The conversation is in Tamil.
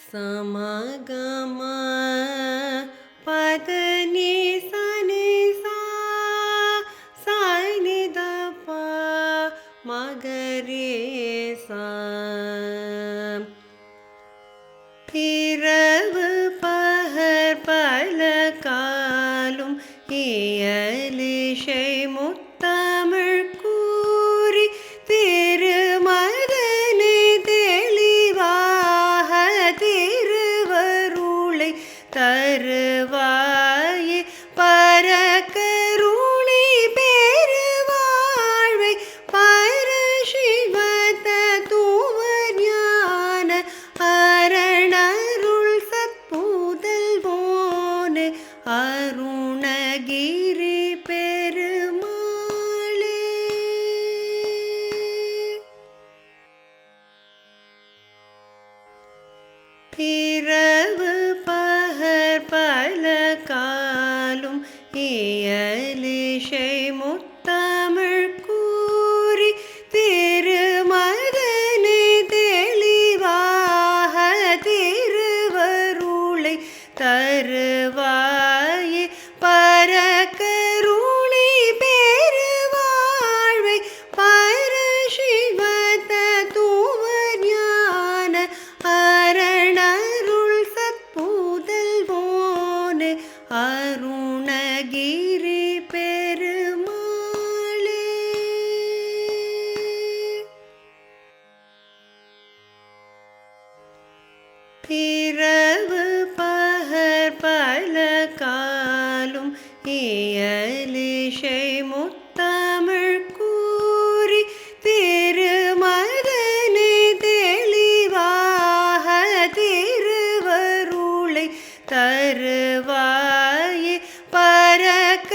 समगम पदनी सनि सा सानि दप मगरे सा இரவு பகர் பல காலும் இயலிசை முத்தமிழ் கூறி திருமதனை தெளிவாக திருவருளை தருவாயே பரகருணை பெருவாழ்வை பரசிவ தத்துவர் ஞான அரணருள் சத்புதல்வோனே அருணகிரி பெருமாளே. இரவு பகர் பல காலும் இயலிசை முத்தமிழ் கூறி திருமதனை தெளிவாக திருவருளை தருவாயே பரகருணை பெருவாழ்வை பரசிவ தத்துவர் ஞான அரணருள் சத்புதல்வோனே அருணகிரி பெருமாளே. இரவு பகர் பல காலும் இயலிசை முத்தமிழ் கூறி திருமதனை தெளிவாக திருவருளை தருவாயே பரக